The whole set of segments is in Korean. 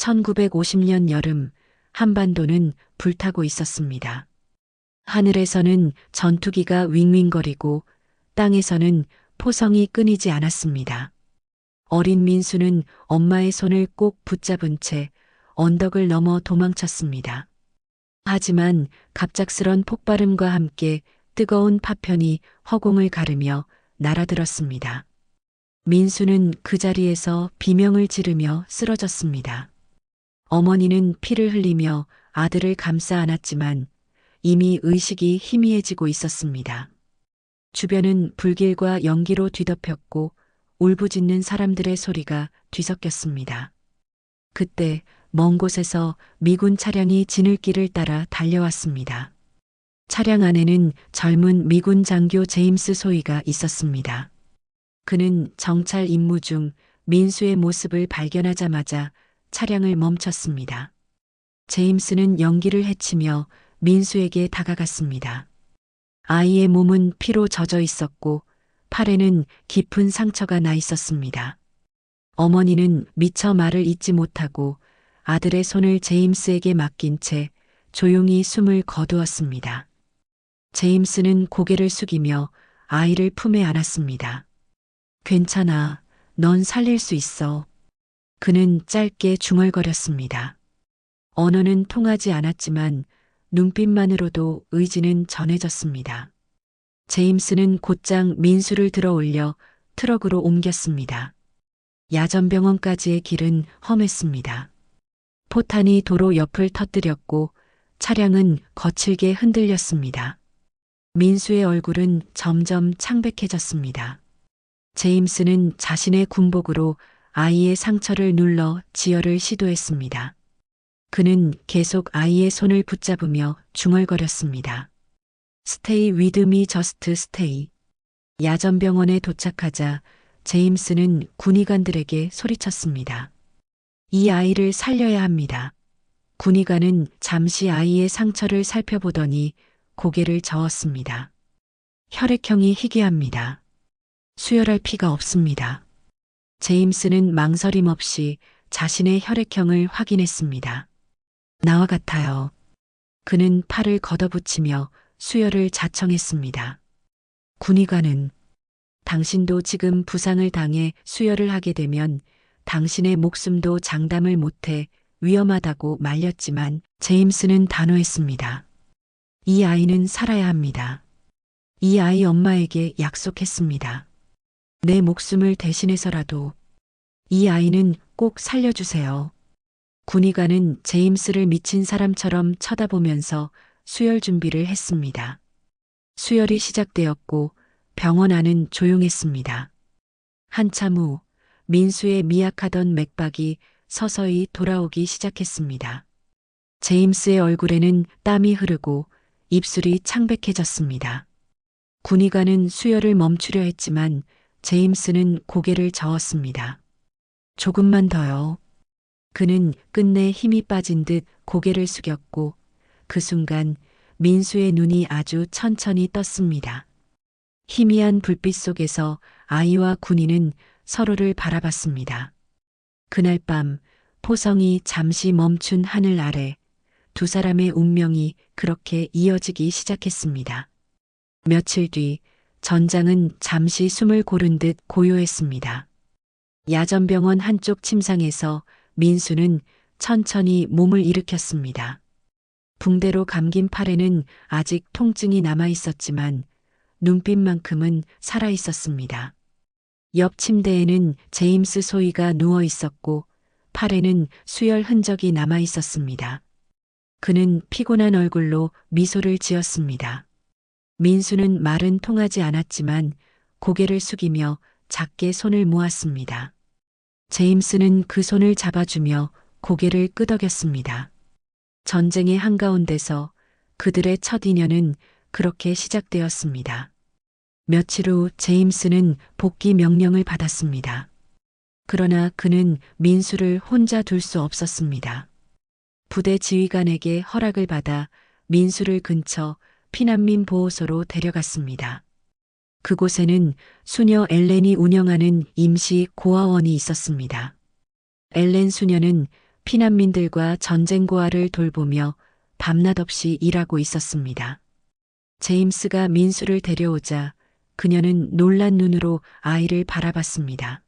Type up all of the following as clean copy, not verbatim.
1950년 여름 한반도는 불타고 있었습니다. 하늘에서는 전투기가 윙윙거리고 땅에서는 포성이 끊이지 않았습니다. 어린 민수는 엄마의 손을 꼭 붙잡은 채 언덕을 넘어 도망쳤습니다. 하지만 갑작스런 폭발음과 함께 뜨거운 파편이 허공을 가르며 날아들었습니다. 민수는 그 자리에서 비명을 지르며 쓰러졌습니다. 어머니는 피를 흘리며 아들을 감싸 안았지만 이미 의식이 희미해지고 있었습니다. 주변은 불길과 연기로 뒤덮였고 울부짖는 사람들의 소리가 뒤섞였습니다. 그때 먼 곳에서 미군 차량이 지늘길을 따라 달려왔습니다. 차량 안에는 젊은 미군 장교 제임스 소이가 있었습니다. 그는 정찰 임무 중 민수의 모습을 발견하자마자 차량을 멈췄습니다. 제임스는 연기를 헤치며 민수에게 다가갔습니다. 아이의 몸은 피로 젖어 있었고 팔에는 깊은 상처가 나 있었습니다. 어머니는 미처 말을 잇지 못하고 아들의 손을 제임스에게 맡긴 채 조용히 숨을 거두었습니다. 제임스는 고개를 숙이며 아이를 품에 안았습니다. 괜찮아. 넌 살릴 수 있어. 그는 짧게 중얼거렸습니다. 언어는 통하지 않았지만 눈빛만으로도 의지는 전해졌습니다. 제임스는 곧장 민수를 들어 올려 트럭으로 옮겼습니다. 야전병원까지의 길은 험했습니다. 포탄이 도로 옆을 터뜨렸고 차량은 거칠게 흔들렸습니다. 민수의 얼굴은 점점 창백해졌습니다. 제임스는 자신의 군복으로 아이의 상처를 눌러 지혈을 시도했습니다. 그는 계속 아이의 손을 붙잡으며 중얼거렸습니다. Stay with me, just stay. 야전병원에 도착하자 제임스는 군의관들에게 소리쳤습니다. 이 아이를 살려야 합니다. 군의관은 잠시 아이의 상처를 살펴보더니 고개를 저었습니다. 혈액형이 희귀합니다. 수혈할 피가 없습니다. 제임스는 망설임 없이 자신의 혈액형을 확인했습니다. 나와 같아요. 그는 팔을 걷어붙이며 수혈을 자청했습니다. 군의관은 당신도 지금 부상을 당해 수혈을 하게 되면 당신의 목숨도 장담을 못해 위험하다고 말렸지만 제임스는 단호했습니다. 이 아이는 살아야 합니다. 이 아이 엄마에게 약속했습니다. 내 목숨을 대신해서라도 이 아이는 꼭 살려주세요. 군의관은 제임스를 미친 사람처럼 쳐다보면서 수혈 준비를 했습니다. 수혈이 시작되었고 병원 안은 조용했습니다. 한참 후 민수의 미약하던 맥박이 서서히 돌아오기 시작했습니다. 제임스의 얼굴에는 땀이 흐르고 입술이 창백해졌습니다. 군의관은 수혈을 멈추려 했지만 제임스는 고개를 저었습니다. 조금만 더요. 그는 끝내 힘이 빠진 듯 고개를 숙였고 그 순간 민수의 눈이 아주 천천히 떴습니다. 희미한 불빛 속에서 아이와 군인은 서로를 바라봤습니다. 그날 밤 포성이 잠시 멈춘 하늘 아래 두 사람의 운명이 그렇게 이어지기 시작했습니다. 며칠 뒤 전장은 잠시 숨을 고른 듯 고요했습니다. 야전병원 한쪽 침상에서 민수는 천천히 몸을 일으켰습니다. 붕대로 감긴 팔에는 아직 통증이 남아 있었지만 눈빛만큼은 살아 있었습니다. 옆 침대에는 제임스 소이가 누워 있었고 팔에는 수혈 흔적이 남아 있었습니다. 그는 피곤한 얼굴로 미소를 지었습니다. 민수는 말은 통하지 않았지만 고개를 숙이며 작게 손을 모았습니다. 제임스는 그 손을 잡아주며 고개를 끄덕였습니다. 전쟁의 한가운데서 그들의 첫 인연은 그렇게 시작되었습니다. 며칠 후 제임스는 복귀 명령을 받았습니다. 그러나 그는 민수를 혼자 둘 수 없었습니다. 부대 지휘관에게 허락을 받아 민수를 근처 피난민 보호소로 데려갔습니다. 그곳에는 수녀 엘렌이 운영하는 임시 고아원이 있었습니다. 엘렌 수녀는 피난민들과 전쟁 고아를 돌보며 밤낮 없이 일하고 있었습니다. 제임스가 민수를 데려오자 그녀는 놀란 눈으로 아이를 바라봤습니다.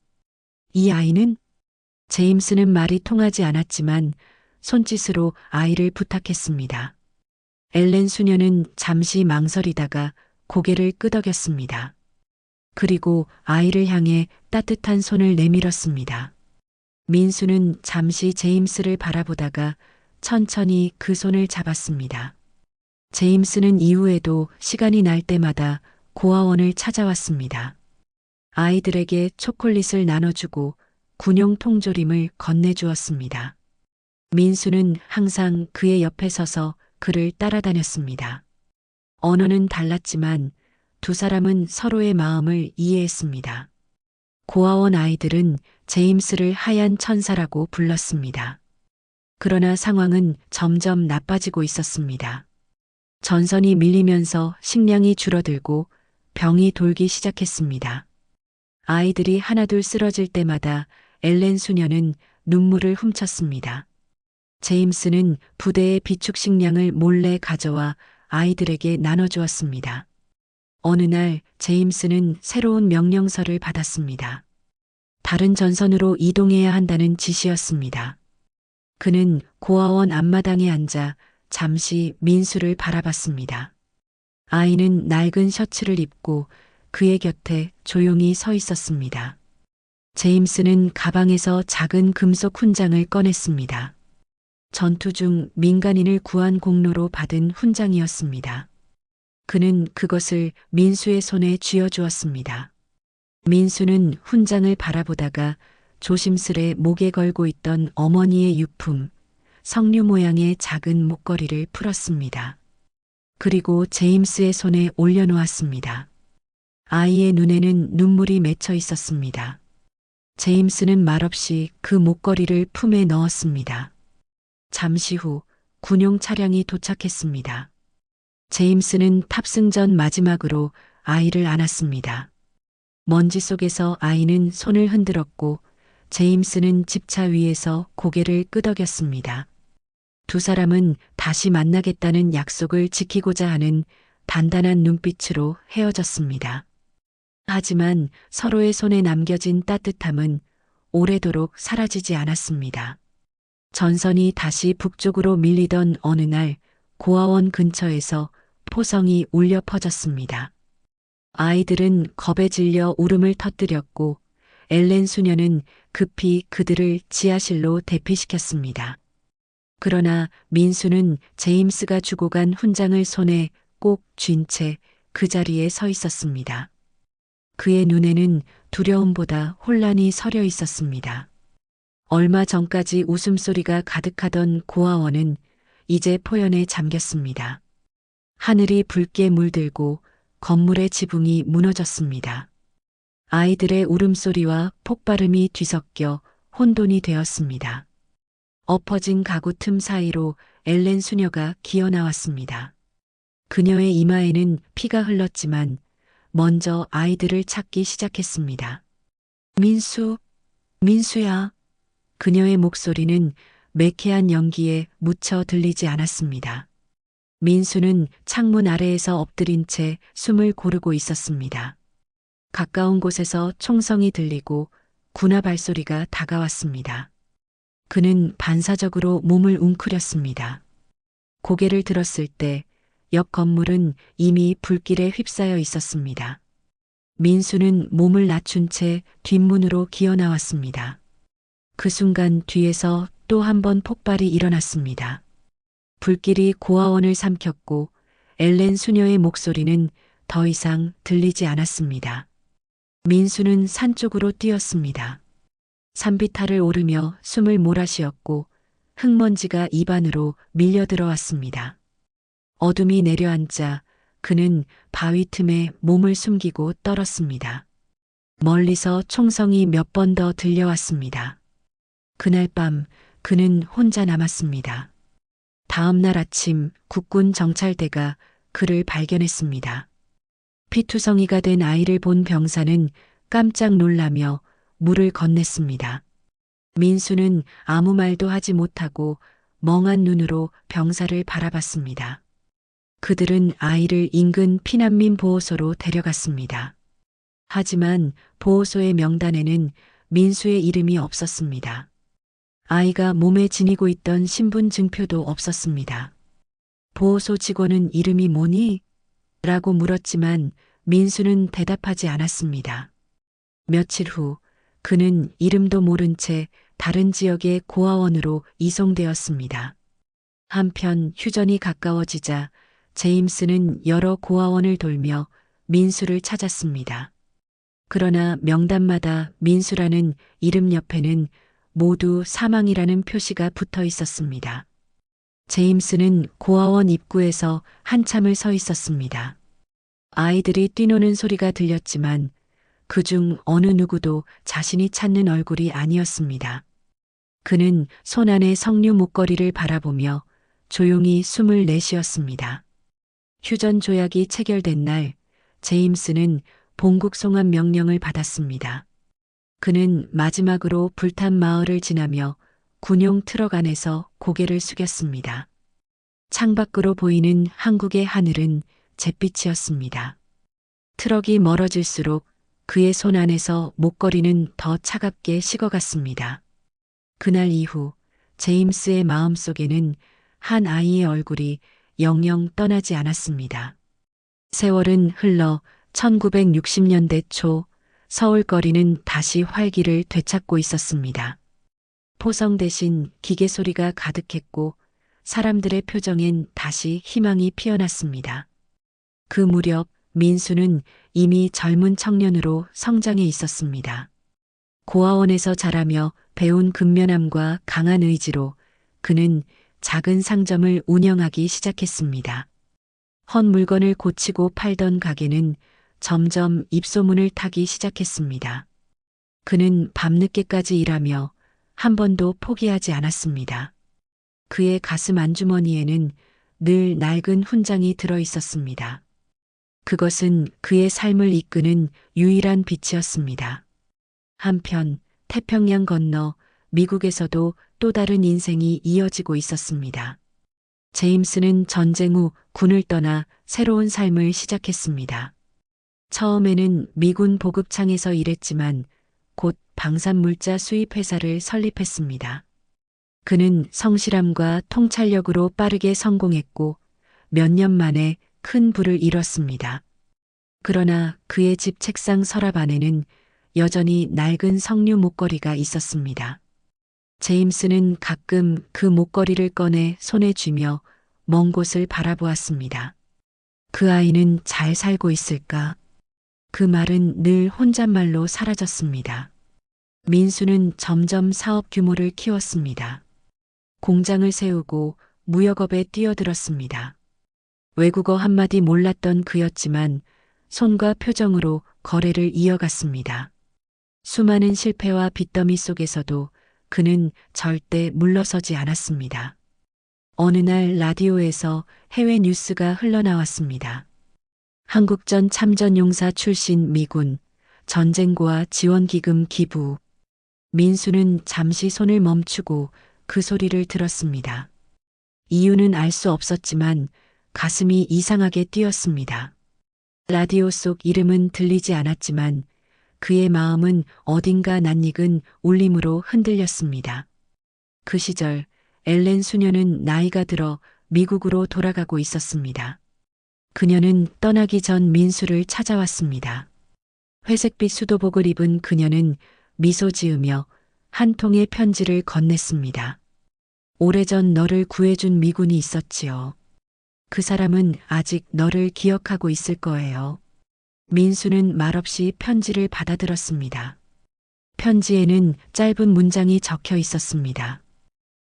이 아이는? 제임스는 말이 통하지 않았지만 손짓으로 아이를 부탁했습니다. 엘렌 수녀는 잠시 망설이다가 고개를 끄덕였습니다. 그리고 아이를 향해 따뜻한 손을 내밀었습니다. 민수는 잠시 제임스를 바라보다가 천천히 그 손을 잡았습니다. 제임스는 이후에도 시간이 날 때마다 고아원을 찾아왔습니다. 아이들에게 초콜릿을 나눠주고 군용 통조림을 건네주었습니다. 민수는 항상 그의 옆에 서서 그를 따라다녔습니다. 언어는 달랐지만 두 사람은 서로의 마음을 이해했습니다. 고아원 아이들은 제임스를 하얀 천사라고 불렀습니다. 그러나 상황은 점점 나빠지고 있었습니다. 전선이 밀리면서 식량이 줄어들고 병이 돌기 시작했습니다. 아이들이 하나둘 쓰러질 때마다 엘렌 수녀는 눈물을 훔쳤습니다. 제임스는 부대의 비축 식량을 몰래 가져와 아이들에게 나눠주었습니다. 어느 날 제임스는 새로운 명령서를 받았습니다. 다른 전선으로 이동해야 한다는 지시였습니다. 그는 고아원 앞마당에 앉아 잠시 민수를 바라봤습니다. 아이는 낡은 셔츠를 입고 그의 곁에 조용히 서 있었습니다. 제임스는 가방에서 작은 금속 훈장을 꺼냈습니다. 전투 중 민간인을 구한 공로로 받은 훈장이었습니다. 그는 그것을 민수의 손에 쥐어주었습니다. 민수는 훈장을 바라보다가 조심스레 목에 걸고 있던 어머니의 유품, 석류 모양의 작은 목걸이를 풀었습니다. 그리고 제임스의 손에 올려놓았습니다. 아이의 눈에는 눈물이 맺혀 있었습니다. 제임스는 말없이 그 목걸이를 품에 넣었습니다. 잠시 후 군용 차량이 도착했습니다. 제임스는 탑승 전 마지막으로 아이를 안았습니다. 먼지 속에서 아이는 손을 흔들었고 제임스는 집차 위에서 고개를 끄덕였습니다. 두 사람은 다시 만나겠다는 약속을 지키고자 하는 단단한 눈빛으로 헤어졌습니다. 하지만 서로의 손에 남겨진 따뜻함은 오래도록 사라지지 않았습니다. 전선이 다시 북쪽으로 밀리던 어느 날 고아원 근처에서 포성이 울려 퍼졌습니다. 아이들은 겁에 질려 울음을 터뜨렸고 엘렌 수녀는 급히 그들을 지하실로 대피시켰습니다. 그러나 민수는 제임스가 주고 간 훈장을 손에 꼭 쥔 채 그 자리에 서 있었습니다. 그의 눈에는 두려움보다 혼란이 서려 있었습니다. 얼마 전까지 웃음소리가 가득하던 고아원은 이제 포연에 잠겼습니다. 하늘이 붉게 물들고 건물의 지붕이 무너졌습니다. 아이들의 울음소리와 폭발음이 뒤섞여 혼돈이 되었습니다. 엎어진 가구 틈 사이로 엘렌 수녀가 기어나왔습니다. 그녀의 이마에는 피가 흘렀지만 먼저 아이들을 찾기 시작했습니다. 민수, 민수야. 그녀의 목소리는 매캐한 연기에 묻혀 들리지 않았습니다. 민수는 창문 아래에서 엎드린 채 숨을 고르고 있었습니다. 가까운 곳에서 총성이 들리고 군화 발소리가 다가왔습니다. 그는 반사적으로 몸을 웅크렸습니다. 고개를 들었을 때 옆 건물은 이미 불길에 휩싸여 있었습니다. 민수는 몸을 낮춘 채 뒷문으로 기어나왔습니다. 그 순간 뒤에서 또 한 번 폭발이 일어났습니다. 불길이 고아원을 삼켰고 엘렌 수녀의 목소리는 더 이상 들리지 않았습니다. 민수는 산 쪽으로 뛰었습니다. 산비탈을 오르며 숨을 몰아쉬었고 흙먼지가 입안으로 밀려 들어왔습니다. 어둠이 내려앉자 그는 바위 틈에 몸을 숨기고 떨었습니다. 멀리서 총성이 몇 번 더 들려왔습니다. 그날 밤 그는 혼자 남았습니다. 다음 날 아침 국군 정찰대가 그를 발견했습니다. 피투성이가 된 아이를 본 병사는 깜짝 놀라며 물을 건넸습니다. 민수는 아무 말도 하지 못하고 멍한 눈으로 병사를 바라봤습니다. 그들은 아이를 인근 피난민 보호소로 데려갔습니다. 하지만 보호소의 명단에는 민수의 이름이 없었습니다. 아이가 몸에 지니고 있던 신분증표도 없었습니다. 보호소 직원은 이름이 뭐니? 라고 물었지만 민수는 대답하지 않았습니다. 며칠 후 그는 이름도 모른 채 다른 지역의 고아원으로 이송되었습니다. 한편 휴전이 가까워지자 제임스는 여러 고아원을 돌며 민수를 찾았습니다. 그러나 명단마다 민수라는 이름 옆에는 모두 사망이라는 표시가 붙어 있었습니다. 제임스는 고아원 입구에서 한참을 서 있었습니다. 아이들이 뛰노는 소리가 들렸지만 그중 어느 누구도 자신이 찾는 얼굴이 아니었습니다. 그는 손 안의 석류 목걸이를 바라보며 조용히 숨을 내쉬었습니다. 휴전 조약이 체결된 날, 제임스는 본국 송환 명령을 받았습니다. 그는 마지막으로 불탄 마을을 지나며 군용 트럭 안에서 고개를 숙였습니다. 창밖으로 보이는 한국의 하늘은 잿빛이었습니다. 트럭이 멀어질수록 그의 손 안에서 목걸이는 더 차갑게 식어갔습니다. 그날 이후 제임스의 마음속에는 한 아이의 얼굴이 영영 떠나지 않았습니다. 세월은 흘러 1960년대 초 서울거리는 다시 활기를 되찾고 있었습니다. 포성 대신 기계 소리가 가득했고 사람들의 표정엔 다시 희망이 피어났습니다. 그 무렵 민수는 이미 젊은 청년으로 성장해 있었습니다. 고아원에서 자라며 배운 근면함과 강한 의지로 그는 작은 상점을 운영하기 시작했습니다. 헛 물건을 고치고 팔던 가게는 점점 입소문을 타기 시작했습니다. 그는 밤늦게까지 일하며 한 번도 포기하지 않았습니다. 그의 가슴 안주머니에는 늘 낡은 훈장이 들어 있었습니다. 그것은 그의 삶을 이끄는 유일한 빛이었습니다. 한편 태평양 건너 미국에서도 또 다른 인생이 이어지고 있었습니다. 제임스는 전쟁 후 군을 떠나 새로운 삶을 시작했습니다. 처음에는 미군 보급창에서 일했지만 곧 방산물자 수입 회사를 설립했습니다. 그는 성실함과 통찰력으로 빠르게 성공했고 몇 년 만에 큰 부를 이뤘습니다. 그러나 그의 집 책상 서랍 안에는 여전히 낡은 석류 목걸이가 있었습니다. 제임스는 가끔 그 목걸이를 꺼내 손에 쥐며 먼 곳을 바라보았습니다. 그 아이는 잘 살고 있을까? 그 말은 늘 혼잣말로 사라졌습니다. 민수는 점점 사업 규모를 키웠습니다. 공장을 세우고 무역업에 뛰어들었습니다. 외국어 한마디 몰랐던 그였지만 손과 표정으로 거래를 이어갔습니다. 수많은 실패와 빚더미 속에서도 그는 절대 물러서지 않았습니다. 어느 날 라디오에서 해외 뉴스가 흘러나왔습니다. 한국전 참전용사 출신 미군, 전쟁고아 지원기금 기부. 민수는 잠시 손을 멈추고 그 소리를 들었습니다. 이유는 알 수 없었지만 가슴이 이상하게 뛰었습니다. 라디오 속 이름은 들리지 않았지만 그의 마음은 어딘가 낯익은 울림으로 흔들렸습니다. 그 시절 엘렌 수녀는 나이가 들어 미국으로 돌아가고 있었습니다. 그녀는 떠나기 전 민수를 찾아왔습니다. 회색빛 수도복을 입은 그녀는 미소 지으며 한 통의 편지를 건넸습니다. 오래전 너를 구해준 미군이 있었지요. 그 사람은 아직 너를 기억하고 있을 거예요. 민수는 말없이 편지를 받아들었습니다. 편지에는 짧은 문장이 적혀 있었습니다.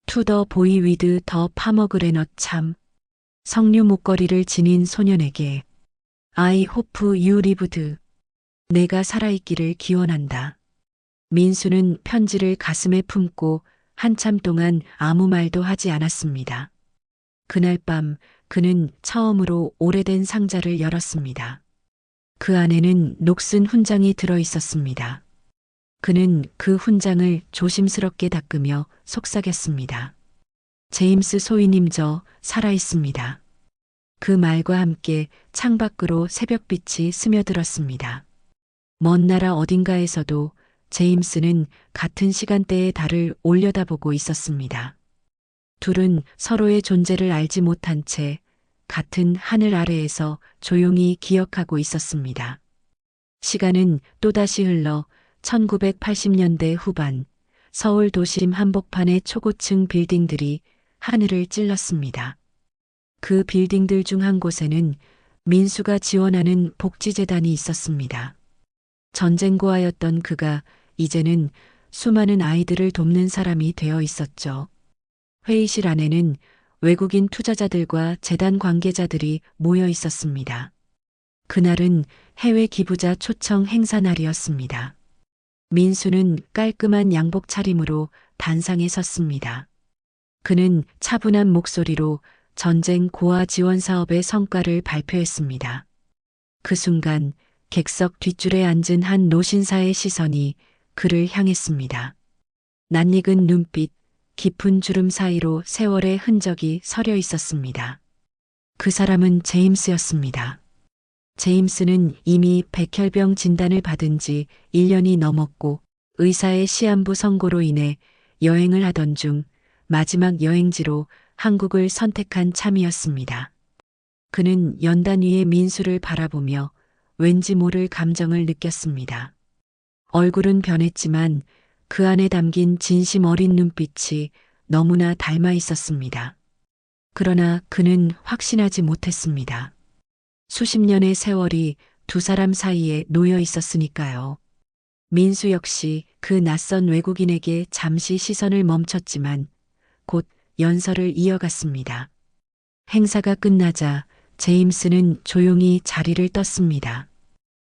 To the boy with the pomegranate 참. 석류 목걸이를 지닌 소년에게 I hope you lived. 내가 살아있기를 기원한다. 민수는 편지를 가슴에 품고 한참 동안 아무 말도 하지 않았습니다. 그날 밤 그는 처음으로 오래된 상자를 열었습니다. 그 안에는 녹슨 훈장이 들어 있었습니다. 그는 그 훈장을 조심스럽게 닦으며 속삭였습니다. 제임스 소위님 저 살아있습니다. 그 말과 함께 창밖으로 새벽빛이 스며들었습니다. 먼 나라 어딘가에서도 제임스는 같은 시간대에 달을 올려다보고 있었습니다. 둘은 서로의 존재를 알지 못한 채 같은 하늘 아래에서 조용히 기억하고 있었습니다. 시간은 또다시 흘러 1980년대 후반 서울 도심 한복판의 초고층 빌딩들이 하늘을 찔렀습니다. 그 빌딩들 중 한 곳에는 민수가 지원하는 복지재단이 있었습니다. 전쟁고아였던 그가 이제는 수많은 아이들을 돕는 사람이 되어 있었죠. 회의실 안에는 외국인 투자자들과 재단 관계자들이 모여 있었습니다. 그날은 해외 기부자 초청 행사 날이었습니다. 민수는 깔끔한 양복 차림으로 단상에 섰습니다. 그는 차분한 목소리로 전쟁 고아 지원 사업의 성과를 발표했습니다. 그 순간 객석 뒷줄에 앉은 한 노신사의 시선이 그를 향했습니다. 낯익은 눈빛, 깊은 주름 사이로 세월의 흔적이 서려 있었습니다. 그 사람은 제임스였습니다. 제임스는 이미 백혈병 진단을 받은 지 1년이 넘었고 의사의 시한부 선고로 인해 여행을 하던 중 마지막 여행지로 한국을 선택한 참이었습니다. 그는 연단 위의 민수를 바라보며 왠지 모를 감정을 느꼈습니다. 얼굴은 변했지만 그 안에 담긴 진심 어린 눈빛이 너무나 닮아 있었습니다. 그러나 그는 확신하지 못했습니다. 수십 년의 세월이 두 사람 사이에 놓여 있었으니까요. 민수 역시 그 낯선 외국인에게 잠시 시선을 멈췄지만 곧 연설을 이어갔습니다. 행사가 끝나자 제임스는 조용히 자리를 떴습니다.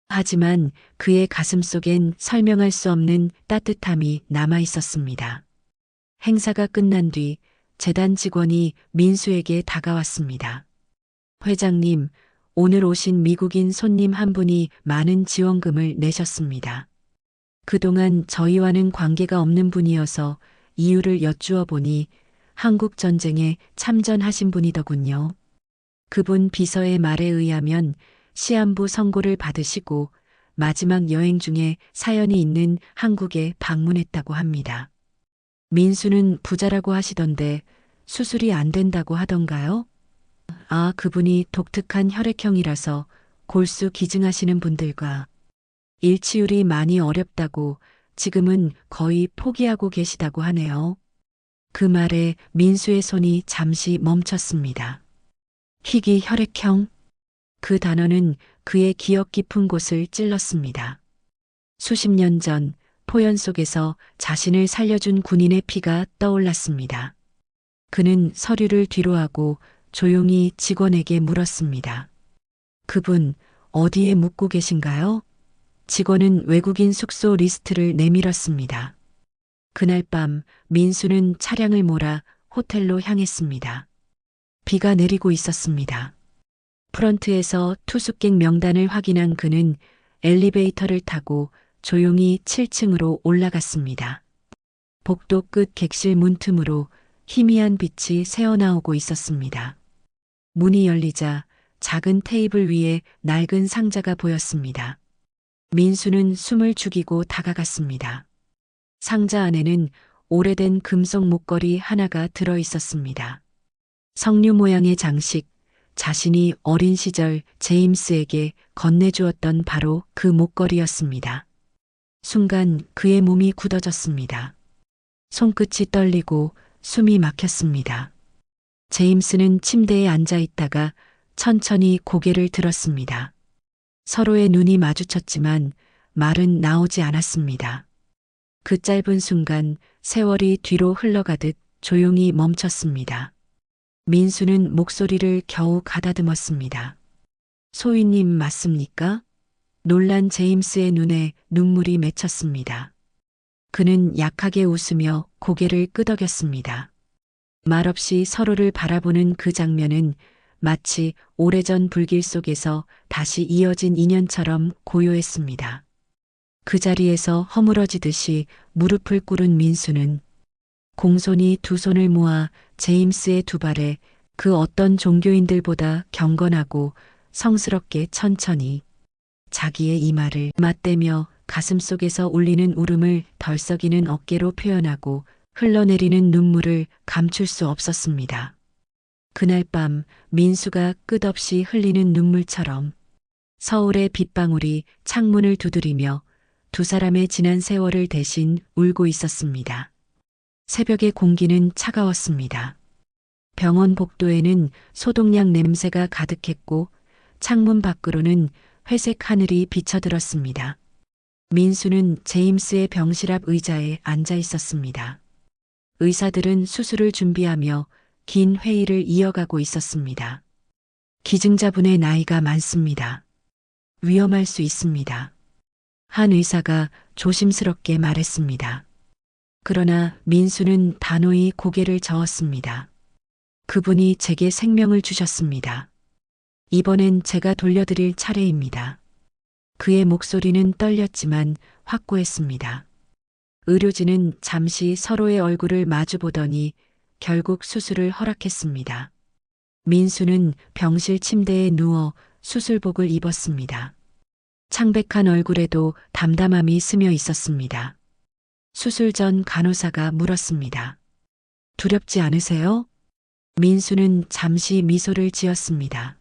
하지만 그의 가슴 속엔 설명할 수 없는 따뜻함이 남아 있었습니다. 행사가 끝난 뒤 재단 직원이 민수에게 다가왔습니다. 회장님, 오늘 오신 미국인 손님 한 분이 많은 지원금을 내셨습니다. 그동안 저희와는 관계가 없는 분이어서 이유를 여쭈어 보니 한국 전쟁에 참전하신 분이더군요. 그분 비서의 말에 의하면 시한부 선고를 받으시고 마지막 여행 중에 사연이 있는 한국에 방문했다고 합니다. 민수는 부자라고 하시던데 수술이 안 된다고 하던가요? 아, 그분이 독특한 혈액형이라서 골수 기증하시는 분들과 일치율이 많이 어렵다고 지금은 거의 포기하고 계시다고 하네요. 그 말에 민수의 손이 잠시 멈췄습니다. 희귀 혈액형? 그 단어는 그의 기억 깊은 곳을 찔렀습니다. 수십 년 전 포연 속에서 자신을 살려준 군인의 피가 떠올랐습니다. 그는 서류를 뒤로하고 조용히 직원에게 물었습니다. 그분 어디에 묵고 계신가요? 직원은 외국인 숙소 리스트를 내밀었습니다. 그날 밤 민수는 차량을 몰아 호텔로 향했습니다. 비가 내리고 있었습니다. 프런트에서 투숙객 명단을 확인한 그는 엘리베이터를 타고 조용히 7층으로 올라갔습니다. 복도 끝 객실 문틈으로 희미한 빛이 새어나오고 있었습니다. 문이 열리자 작은 테이블 위에 낡은 상자가 보였습니다. 민수는 숨을 죽이고 다가갔습니다. 상자 안에는 오래된 금속 목걸이 하나가 들어 있었습니다. 석류 모양의 장식, 자신이 어린 시절 제임스에게 건네주었던 바로 그 목걸이였습니다. 순간 그의 몸이 굳어졌습니다. 손끝이 떨리고 숨이 막혔습니다. 제임스는 침대에 앉아 있다가 천천히 고개를 들었습니다. 서로의 눈이 마주쳤지만 말은 나오지 않았습니다. 그 짧은 순간 세월이 뒤로 흘러가듯 조용히 멈췄습니다. 민수는 목소리를 겨우 가다듬었습니다. 소희님 맞습니까? 놀란 제임스의 눈에 눈물이 맺혔습니다. 그는 약하게 웃으며 고개를 끄덕였습니다. 말없이 서로를 바라보는 그 장면은 마치 오래전 불길 속에서 다시 이어진 인연처럼 고요했습니다. 그 자리에서 허물어지듯이 무릎을 꿇은 민수는 공손히 두 손을 모아 제임스의 두 발에 그 어떤 종교인들보다 경건하고 성스럽게 천천히 자기의 이마를 맞대며 가슴속에서 울리는 울음을 덜썩이는 어깨로 표현하고 흘러내리는 눈물을 감출 수 없었습니다. 그날 밤 민수가 끝없이 흘리는 눈물처럼 서울의 빗방울이 창문을 두드리며 두 사람의 지난 세월을 대신 울고 있었습니다. 새벽의 공기는 차가웠습니다. 병원 복도에는 소독약 냄새가 가득했고 창문 밖으로는 회색 하늘이 비쳐들었습니다. 민수는 제임스의 병실 앞 의자에 앉아 있었습니다. 의사들은 수술을 준비하며 긴 회의를 이어가고 있었습니다. 기증자분의 나이가 많습니다. 위험할 수 있습니다. 한 의사가 조심스럽게 말했습니다. 그러나 민수는 단호히 고개를 저었습니다. 그분이 제게 생명을 주셨습니다. 이번엔 제가 돌려드릴 차례입니다. 그의 목소리는 떨렸지만 확고했습니다. 의료진은 잠시 서로의 얼굴을 마주보더니 결국 수술을 허락했습니다. 민수는 병실 침대에 누워 수술복을 입었습니다. 창백한 얼굴에도 담담함이 스며 있었습니다. 수술 전 간호사가 물었습니다. 두렵지 않으세요? 민수는 잠시 미소를 지었습니다.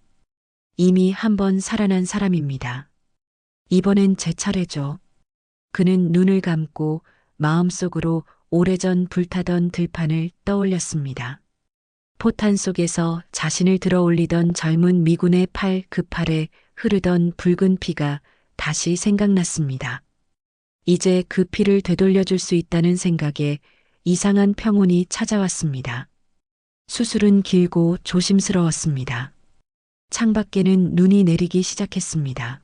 이미 한 번 살아난 사람입니다. 이번엔 제 차례죠. 그는 눈을 감고 마음속으로 오래전 불타던 들판을 떠올렸습니다. 포탄 속에서 자신을 들어올리던 젊은 미군의 팔, 그 팔에 흐르던 붉은 피가 다시 생각났습니다. 이제 그 피를 되돌려줄 수 있다는 생각에 이상한 평온이 찾아왔습니다. 수술은 길고 조심스러웠습니다. 창밖에는 눈이 내리기 시작했습니다.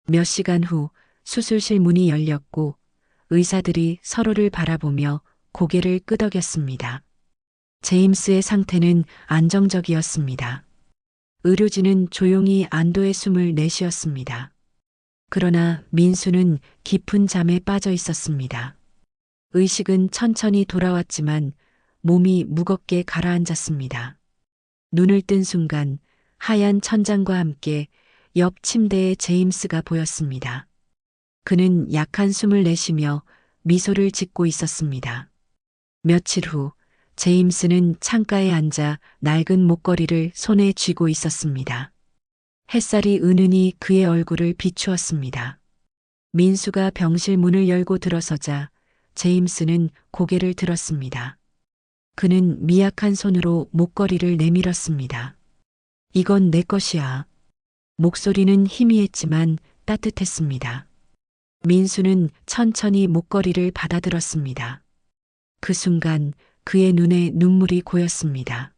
몇 시간 후 수술실 문이 열렸고 의사들이 서로를 바라보며 고개를 끄덕였습니다. 제임스의 상태는 안정적이었습니다. 의료진은 조용히 안도의 숨을 내쉬었습니다. 그러나 민수는 깊은 잠에 빠져 있었습니다. 의식은 천천히 돌아왔지만 몸이 무겁게 가라앉았습니다. 눈을 뜬 순간 하얀 천장과 함께 옆 침대에 제임스가 보였습니다. 그는 약한 숨을 내쉬며 미소를 짓고 있었습니다. 며칠 후 제임스는 창가에 앉아 낡은 목걸이를 손에 쥐고 있었습니다. 햇살이 은은히 그의 얼굴을 비추었습니다. 민수가 병실 문을 열고 들어서자 제임스는 고개를 들었습니다. 그는 미약한 손으로 목걸이를 내밀었습니다. 이건 내 것이야. 목소리는 희미했지만 따뜻했습니다. 민수는 천천히 목걸이를 받아들었습니다. 그 순간 그의 눈에 눈물이 고였습니다.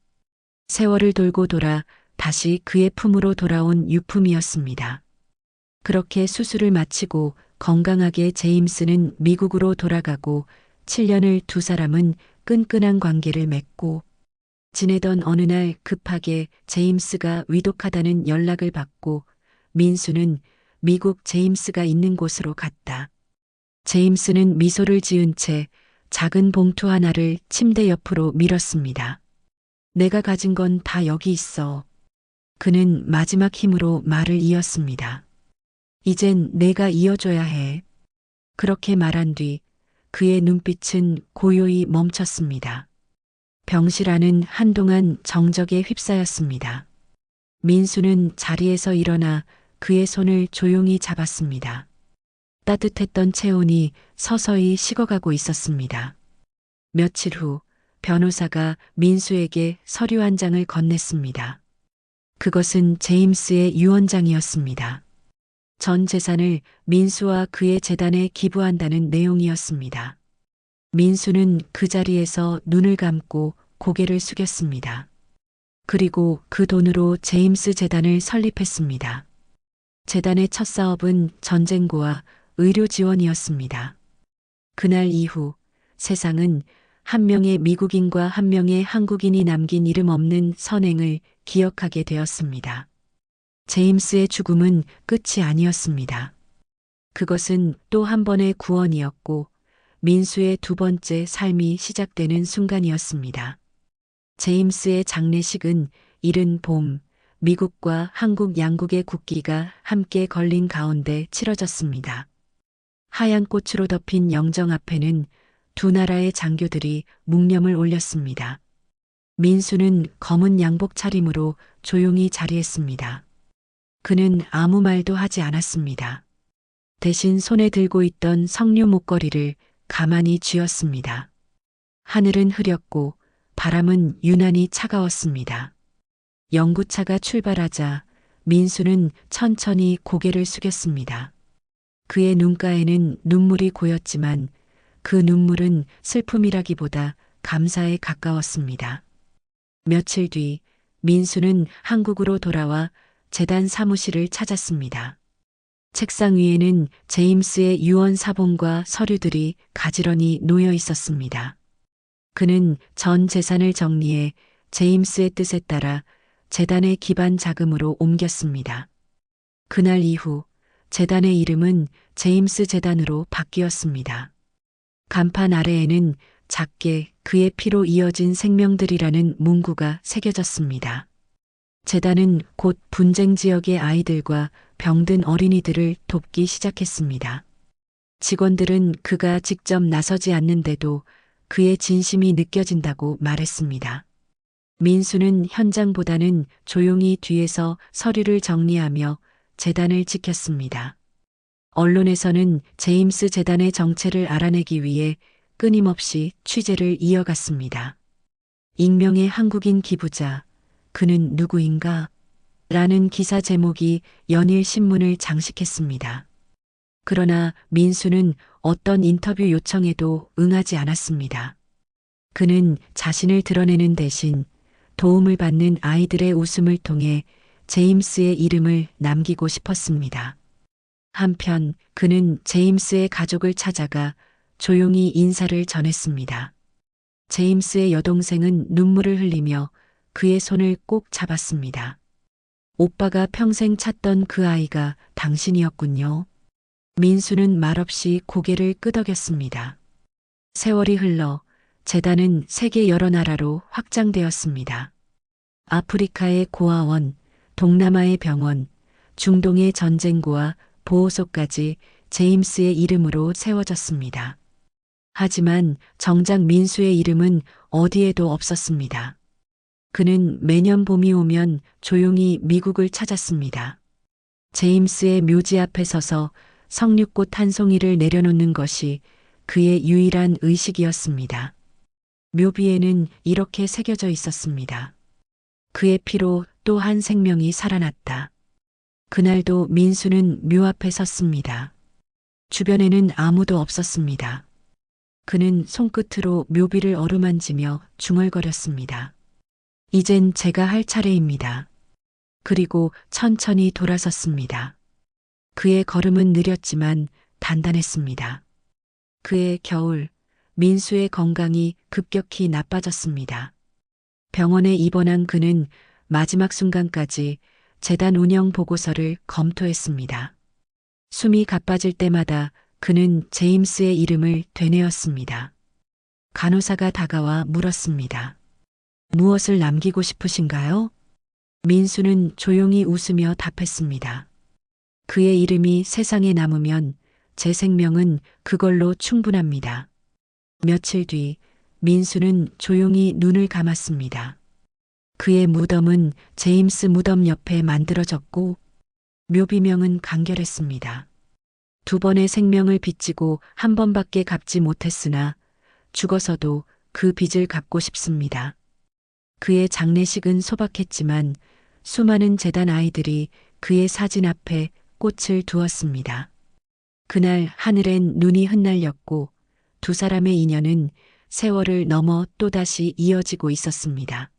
세월을 돌고 돌아 다시 그의 품으로 돌아온 유품이었습니다. 그렇게 수술을 마치고 건강하게 제임스는 미국으로 돌아가고 7년을 두 사람은 끈끈한 관계를 맺고 지내던 어느 날 급하게 제임스가 위독하다는 연락을 받고 민수는 미국 제임스가 있는 곳으로 갔다. 제임스는 미소를 지은 채 작은 봉투 하나를 침대 옆으로 밀었습니다. 내가 가진 건 다 여기 있어. 그는 마지막 힘으로 말을 이었습니다. 이젠 내가 이어줘야 해. 그렇게 말한 뒤 그의 눈빛은 고요히 멈췄습니다. 병실 안은 한동안 정적에 휩싸였습니다. 민수는 자리에서 일어나 그의 손을 조용히 잡았습니다. 따뜻했던 체온이 서서히 식어가고 있었습니다. 며칠 후 변호사가 민수에게 서류 한 장을 건넸습니다. 그것은 제임스의 유언장이었습니다. 전 재산을 민수와 그의 재단에 기부한다는 내용이었습니다. 민수는 그 자리에서 눈을 감고 고개를 숙였습니다. 그리고 그 돈으로 제임스 재단을 설립했습니다. 재단의 첫 사업은 전쟁고와 의료 지원이었습니다. 그날 이후 세상은 한 명의 미국인과 한 명의 한국인이 남긴 이름 없는 선행을 기억하게 되었습니다. 제임스의 죽음은 끝이 아니었습니다. 그것은 또 한 번의 구원이었고 민수의 두 번째 삶이 시작되는 순간이었습니다. 제임스의 장례식은 이른 봄, 미국과 한국 양국의 국기가 함께 걸린 가운데 치러졌습니다. 하얀 꽃으로 덮인 영정 앞에는 두 나라의 장교들이 묵념을 올렸습니다. 민수는 검은 양복 차림으로 조용히 자리했습니다. 그는 아무 말도 하지 않았습니다. 대신 손에 들고 있던 석류 목걸이를 가만히 쥐었습니다. 하늘은 흐렸고 바람은 유난히 차가웠습니다. 영구차가 출발하자 민수는 천천히 고개를 숙였습니다. 그의 눈가에는 눈물이 고였지만 그 눈물은 슬픔이라기보다 감사에 가까웠습니다. 며칠 뒤 민수는 한국으로 돌아와 재단 사무실을 찾았습니다. 책상 위에는 제임스의 유언 사본과 서류들이 가지런히 놓여 있었습니다. 그는 전 재산을 정리해 제임스의 뜻에 따라 재단의 기반 자금으로 옮겼습니다. 그날 이후 재단의 이름은 제임스 재단으로 바뀌었습니다. 간판 아래에는 작게 그의 피로 이어진 생명들이라는 문구가 새겨졌습니다. 재단은 곧 분쟁 지역의 아이들과 병든 어린이들을 돕기 시작했습니다. 직원들은 그가 직접 나서지 않는데도 그의 진심이 느껴진다고 말했습니다. 민수는 현장보다는 조용히 뒤에서 서류를 정리하며 재단을 지켰습니다. 언론에서는 제임스 재단의 정체를 알아내기 위해 끊임없이 취재를 이어갔습니다. 익명의 한국인 기부자, 그는 누구인가? 라는 기사 제목이 연일 신문을 장식했습니다. 그러나 민수는 어떤 인터뷰 요청에도 응하지 않았습니다. 그는 자신을 드러내는 대신 도움을 받는 아이들의 웃음을 통해 제임스의 이름을 남기고 싶었습니다. 한편 그는 제임스의 가족을 찾아가 조용히 인사를 전했습니다. 제임스의 여동생은 눈물을 흘리며 그의 손을 꼭 잡았습니다. 오빠가 평생 찾던 그 아이가 당신이었군요. 민수는 말없이 고개를 끄덕였습니다. 세월이 흘러 재단은 세계 여러 나라로 확장되었습니다. 아프리카의 고아원, 동남아의 병원, 중동의 전쟁고와 보호소까지 제임스의 이름으로 세워졌습니다. 하지만 정작 민수의 이름은 어디에도 없었습니다. 그는 매년 봄이 오면 조용히 미국을 찾았습니다. 제임스의 묘지 앞에 서서 석류꽃 한 송이를 내려놓는 것이 그의 유일한 의식이었습니다. 묘비에는 이렇게 새겨져 있었습니다. 그의 피로 또 한 생명이 살아났다. 그날도 민수는 묘 앞에 섰습니다. 주변에는 아무도 없었습니다. 그는 손끝으로 묘비를 어루만지며 중얼거렸습니다. 이젠 제가 할 차례입니다. 그리고 천천히 돌아섰습니다. 그의 걸음은 느렸지만 단단했습니다. 그의 겨울, 민수의 건강이 급격히 나빠졌습니다. 병원에 입원한 그는 마지막 순간까지 재단 운영 보고서를 검토했습니다. 숨이 가빠질 때마다 그는 제임스의 이름을 되뇌었습니다. 간호사가 다가와 물었습니다. 무엇을 남기고 싶으신가요? 민수는 조용히 웃으며 답했습니다. 그의 이름이 세상에 남으면 제 생명은 그걸로 충분합니다. 며칠 뒤 민수는 조용히 눈을 감았습니다. 그의 무덤은 제임스 무덤 옆에 만들어졌고 묘비명은 간결했습니다. 두 번의 생명을 빚지고 한 번밖에 갚지 못했으나 죽어서도 그 빚을 갚고 싶습니다. 그의 장례식은 소박했지만 수많은 재단 아이들이 그의 사진 앞에 꽃을 두었습니다. 그날 하늘엔 눈이 흩날렸고 두 사람의 인연은 세월을 넘어 또다시 이어지고 있었습니다.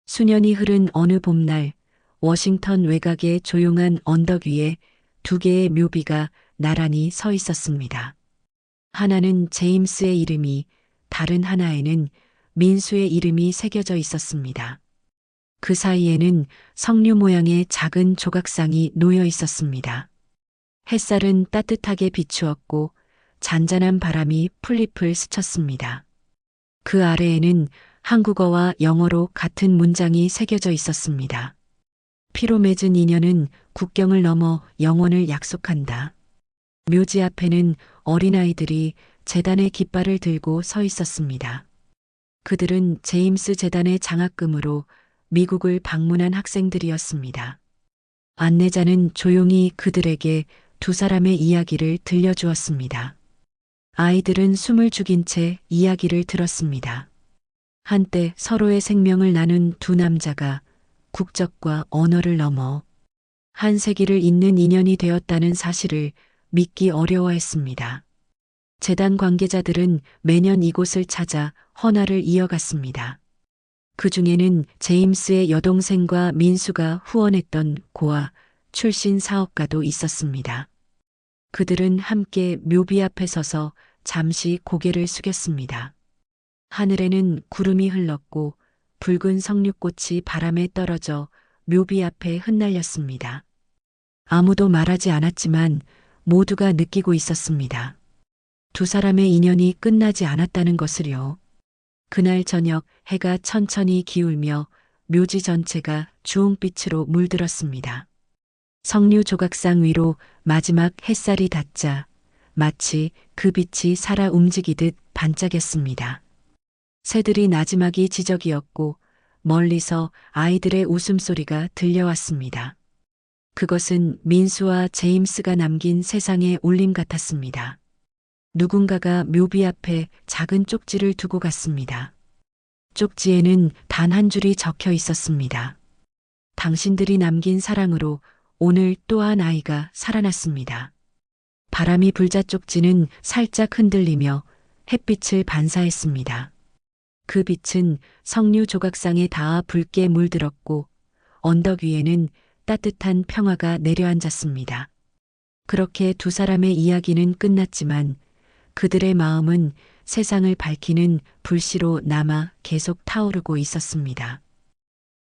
수년이 흐른 어느 봄날 워싱턴 외곽의 조용한 언덕 위에 두 개의 묘비가 나란히 서 있었습니다. 하나는 제임스의 이름이, 다른 하나에는 민수의 이름이 새겨져 있었습니다. 그 사이에는 석류 모양의 작은 조각상이 놓여 있었습니다. 햇살은 따뜻하게 비추었고 잔잔한 바람이 풀잎을 스쳤습니다. 그 아래에는 한국어와 영어로 같은 문장이 새겨져 있었습니다. 피로 맺은 인연은 국경을 넘어 영원을 약속한다. 묘지 앞에는 어린아이들이 재단의 깃발을 들고 서 있었습니다. 그들은 제임스 재단의 장학금으로 미국을 방문한 학생들이었습니다. 안내자는 조용히 그들에게 두 사람의 이야기를 들려주었습니다. 아이들은 숨을 죽인 채 이야기를 들었습니다. 한때 서로의 생명을 나눈 두 남자가 국적과 언어를 넘어 한 세기를 잇는 인연이 되었다는 사실을 믿기 어려워했습니다. 재단 관계자들은 매년 이곳을 찾아 헌화를 이어갔습니다. 그 중에는 제임스의 여동생과 민수가 후원했던 고아 출신 사업가도 있었습니다. 그들은 함께 묘비 앞에 서서 잠시 고개를 숙였습니다. 하늘에는 구름이 흘렀고 붉은 석류꽃이 바람에 떨어져 묘비 앞에 흩날렸습니다. 아무도 말하지 않았지만 모두가 느끼고 있었습니다. 두 사람의 인연이 끝나지 않았다는 것을요. 그날 저녁 해가 천천히 기울며 묘지 전체가 주홍빛으로 물들었습니다. 석류 조각상 위로 마지막 햇살이 닿자 마치 그 빛이 살아 움직이듯 반짝였습니다. 새들이 나지막이 지저귀었고 멀리서 아이들의 웃음소리가 들려왔습니다. 그것은 민수와 제임스가 남긴 세상의 울림 같았습니다. 누군가가 묘비 앞에 작은 쪽지를 두고 갔습니다. 쪽지에는 단 한 줄이 적혀 있었습니다. 당신들이 남긴 사랑으로 오늘 또 한 아이가 살아났습니다. 바람이 불자 쪽지는 살짝 흔들리며 햇빛을 반사했습니다. 그 빛은 석류 조각상에 닿아 붉게 물들었고 언덕 위에는 따뜻한 평화가 내려앉았습니다. 그렇게 두 사람의 이야기는 끝났지만 그들의 마음은 세상을 밝히는 불씨로 남아 계속 타오르고 있었습니다.